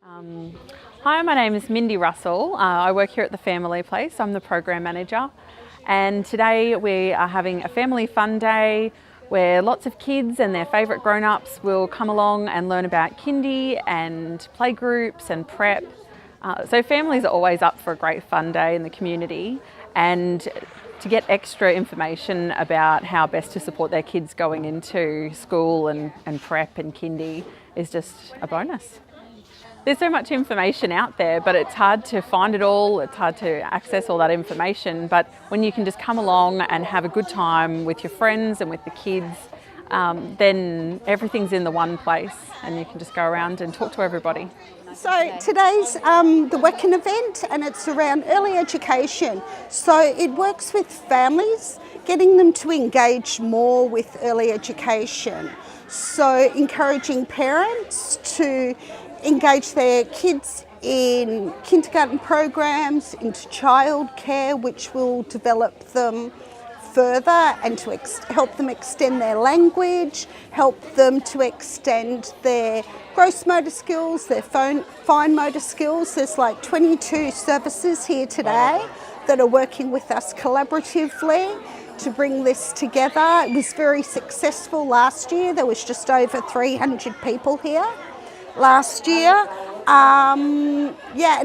Um, Hi, my name is Mindy Russell. I work here at the Family Place. I'm the program manager, and today we are having a family fun day where lots of kids and their favourite grown-ups will come along and learn about kindy and playgroups and prep. So families are always up for a great fun day in the community, and to get extra information about how best to support their kids going into school and prep and kindy is just a bonus. There's so much information out there, but it's hard to find it all, it's hard to access all that information. But when you can just come along and have a good time with your friends and with the kids, then everything's in the one place and you can just go around and talk to everybody. So today's the Wecken event, and it's around early education. So it works with families, getting them to engage more with early education. So encouraging parents to engage their kids in kindergarten programs, into childcare, which will develop them further and to help them extend their language, help them to extend their gross motor skills, their fine motor skills. There's like 22 services here today that are working with us collaboratively to bring this together. It was very successful last year. There was just over 300 people here last year. And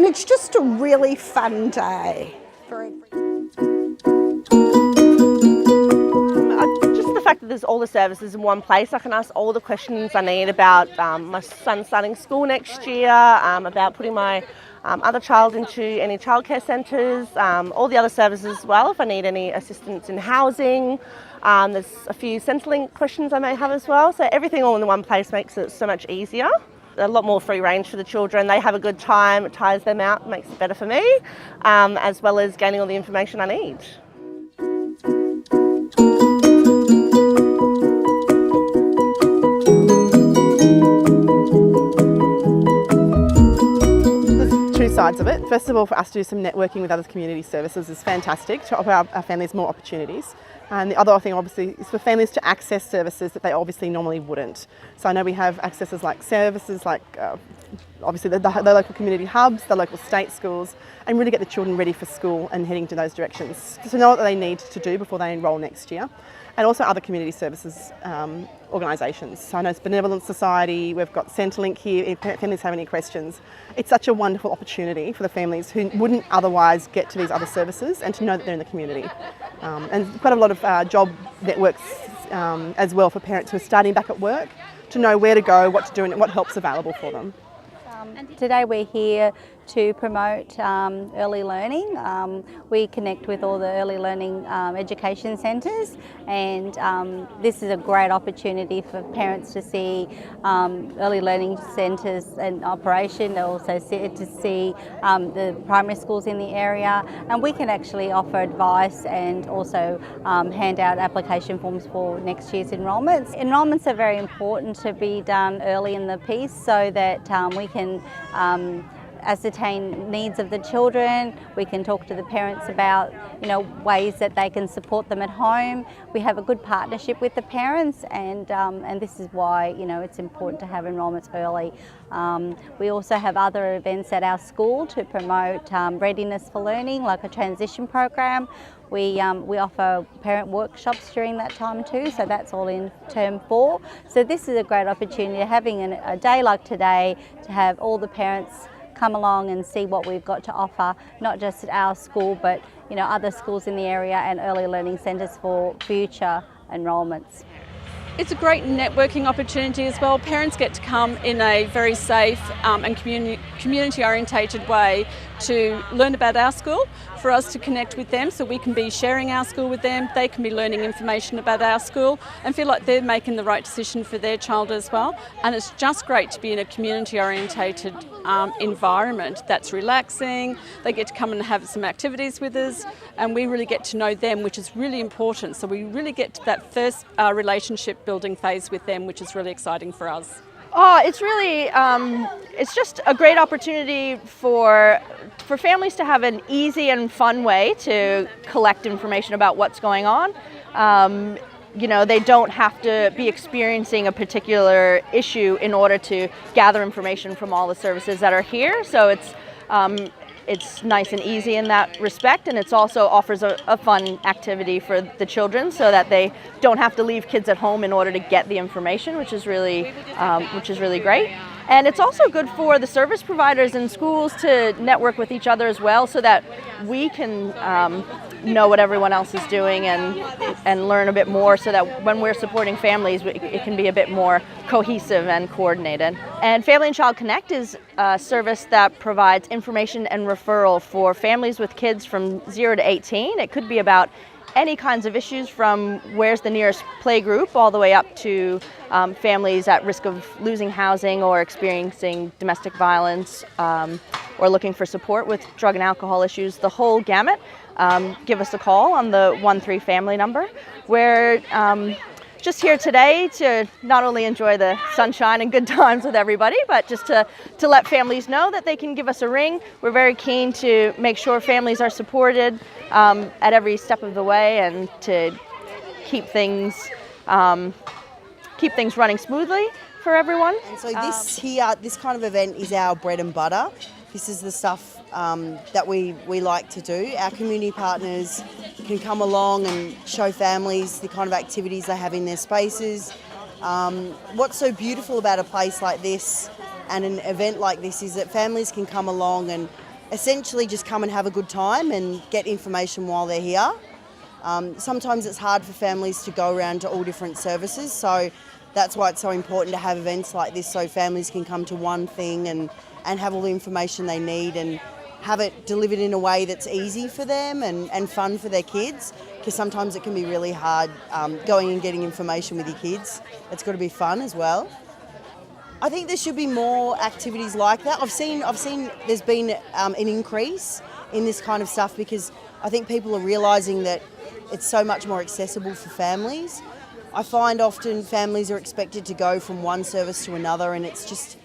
it's just a really fun day. Just the fact that there's all the services in one place, I can ask all the questions I need about my son starting school next year, about putting my other child into any childcare centres, all the other services as well, if I need any assistance in housing. There's a few Centrelink questions I may have as well, so everything all in the one place makes it so much easier. A lot more free range for the children. They have a good time, it tires them out, makes it better for me, as well as gaining all the information I need. Two sides of it. First of all, for us to do some networking with other community services is fantastic to offer our families more opportunities. And the other thing obviously is for families to access services that they obviously normally wouldn't. So I know we have accesses like services like obviously the local community hubs, the local state schools, and really get the children ready for school and heading to those directions to know what they need to do before they enrol next year. And also other community services organisations. So I know it's Benevolent Society, we've got Centrelink here if families have any questions. It's such a wonderful opportunity for the families who wouldn't otherwise get to these other services and to know that they're in the community. And quite a lot of job networks as well for parents who are starting back at work to know where to go, what to do and what help's available for them. Today we're here to promote early learning. We connect with all the early learning education centres, and this is a great opportunity for parents to see early learning centres in operation. They also to see the primary schools in the area, and we can actually offer advice and also hand out application forms for next year's enrolments. Enrolments are very important to be done early in the piece so that we can ascertain needs of the children. We can talk to the parents about ways that they can support them at home. We have a good partnership with the parents, and this is why it's important to have enrolments early. We also have other events at our school to promote readiness for learning, like a transition program. We offer parent workshops during that time too, so that's all in term 4. So this is a great opportunity, having a day like today, to have all the parents come along and see what we've got to offer, not just at our school, but other schools in the area and early learning centres for future enrolments. It's a great networking opportunity as well. Parents get to come in a very safe and community orientated way to learn about our school, for us to connect with them so we can be sharing our school with them, they can be learning information about our school and feel like they're making the right decision for their child as well. And it's just great to be in a community orientated environment that's relaxing. They get to come and have some activities with us, and we really get to know them, which is really important. So we really get to that first relationship building phase with them, which is really exciting for us. Oh, it's really, it's just a great opportunity for families to have an easy and fun way to collect information about what's going on. they don't have to be experiencing a particular issue in order to gather information from all the services that are here. So it's nice and easy in that respect, and it also offers a fun activity for the children so that they don't have to leave kids at home in order to get the information, which is really great. And it's also good for the service providers in schools to network with each other as well, so that we can know what everyone else is doing and learn a bit more, so that when we're supporting families, it can be a bit more cohesive and coordinated. And Family and Child Connect is a service that provides information and referral for families with kids from 0 to 18. It could be about any kinds of issues, from where's the nearest play group all the way up to families at risk of losing housing or experiencing domestic violence, or looking for support with drug and alcohol issues, the whole gamut. Give us a call on the 13 family number. We're just here today to not only enjoy the sunshine and good times with everybody, but just to let families know that they can give us a ring. We're very keen to make sure families are supported at every step of the way, and to keep things running smoothly for everyone. And so this kind of event is our bread and butter. This is the stuff that we like to do. Our community partners can come along and show families the kind of activities they have in their spaces. What's so beautiful about a place like this and an event like this is that families can come along and essentially just come and have a good time and get information while they're here. Sometimes it's hard for families to go around to all different services, so that's why it's so important to have events like this, so families can come to one thing and have all the information they need and have it delivered in a way that's easy for them and fun for their kids, because sometimes it can be really hard going and getting information with your kids. It's got to be fun as well. I think there should be more activities like that. I've seen there's been an increase in this kind of stuff, because I think people are realising that it's so much more accessible for families. I find often families are expected to go from one service to another, and it's just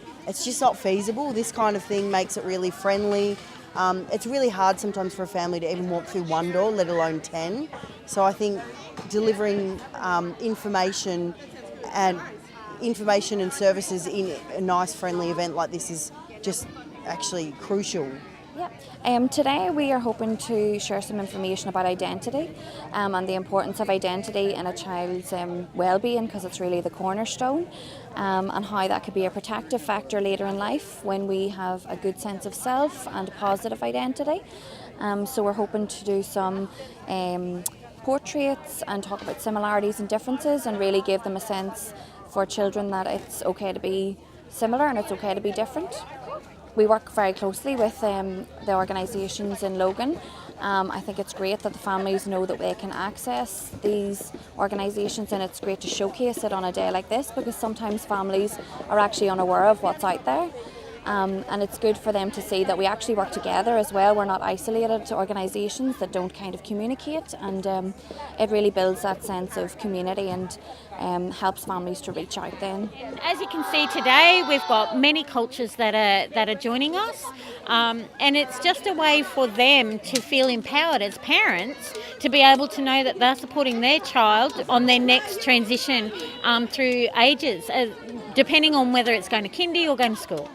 not feasible. This kind of thing makes it really friendly. It's really hard sometimes for a family to even walk through one door, let alone 10. So I think delivering information and services in a nice, friendly event like this is just actually crucial. Yeah. Today we are hoping to share some information about identity and the importance of identity in a child's well-being, because it's really the cornerstone, and how that could be a protective factor later in life when we have a good sense of self and a positive identity. So we're hoping to do some portraits and talk about similarities and differences, and really give them a sense for children that it's okay to be similar and it's okay to be different. We work very closely with the organisations in Logan. I think it's great that the families know that they can access these organisations, and it's great to showcase it on a day like this, because sometimes families are actually unaware of what's out there. And it's good for them to see that we actually work together as well. We're not isolated to organisations that don't kind of communicate, and it really builds that sense of community and helps families to reach out then. As you can see today, we've got many cultures that are joining us, and it's just a way for them to feel empowered as parents to be able to know that they're supporting their child on their next transition through ages, depending on whether it's going to kindy or going to school.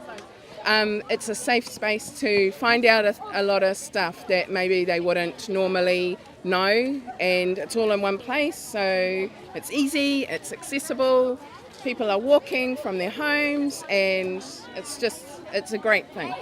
It's a safe space to find out a lot of stuff that maybe they wouldn't normally know, and it's all in one place, so it's easy, it's accessible, people are walking from their homes, and it's a great thing.